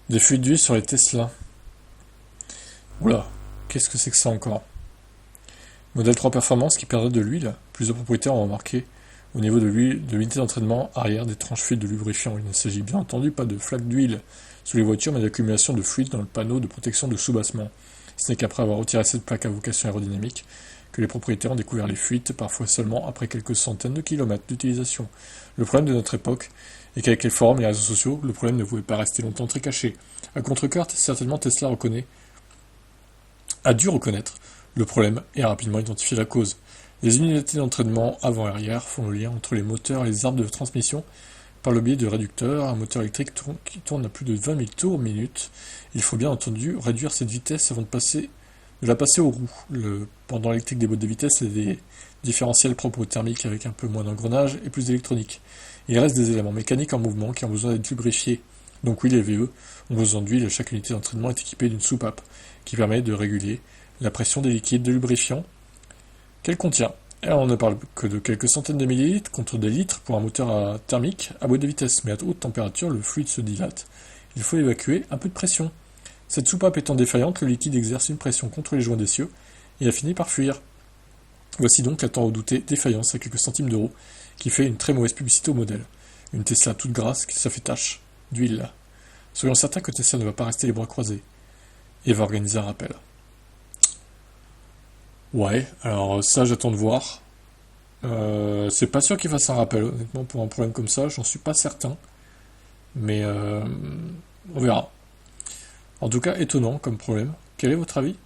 Des fuites d'huile sur les Tesla. Oula, qu'est-ce que c'est que ça encore? Modèle 3 Performance qui perdrait de l'huile. Plusieurs propriétaires ont remarqué au niveau de l'huile de l'unité d'entraînement arrière d'étranges fuites de lubrifiant. Il ne s'agit bien entendu pas de flaques d'huile sous les voitures, mais d'accumulation de fluide dans le panneau de protection de soubassement. Ce n'est qu'après avoir retiré cette plaque à vocation aérodynamique que les propriétaires ont découvert les fuites, parfois seulement après quelques centaines de kilomètres d'utilisation. Le problème de notre époque est qu'avec les forums et les réseaux sociaux, le problème ne pouvait pas rester longtemps très caché. À contre-cœur, certainement Tesla a dû reconnaître le problème et a rapidement identifié la cause. Les unités d'entraînement avant et arrière font le lien entre les moteurs et les arbres de transmission par le biais de réducteurs. Un moteur électrique qui tourne à plus de 20 000 tours minute. Il faut bien entendu réduire cette vitesse avant de la passer aux roues. Le pendant électrique des boîtes de vitesse et des différentiels propres aux thermiques avec un peu moins d'engrenage et plus d'électronique. Il reste des éléments mécaniques en mouvement qui ont besoin d'être lubrifiés. Donc oui, les VE ont besoin d'huile et chaque unité d'entraînement est équipée d'une soupape qui permet de réguler la pression des liquides de lubrifiant qu'elle contient. Et on ne parle que de quelques centaines de millilitres contre des litres pour un moteur thermique à boîte de vitesse, mais à haute température, le fluide se dilate. Il faut évacuer un peu de pression. Cette soupape étant défaillante, le liquide exerce une pression contre les joints d'essieu et a fini par fuir. Voici donc la tant redoutée défaillance à quelques centimes d'euros qui fait une très mauvaise publicité au modèle. Une Tesla toute grasse qui ça fait tache d'huile. Soyons certains que Tesla ne va pas rester les bras croisés et va organiser un rappel. Ouais, alors ça j'attends de voir. C'est pas sûr qu'il fasse un rappel, honnêtement, pour un problème comme ça, j'en suis pas certain. Mais on verra. En tout cas, étonnant comme problème. Quel est votre avis?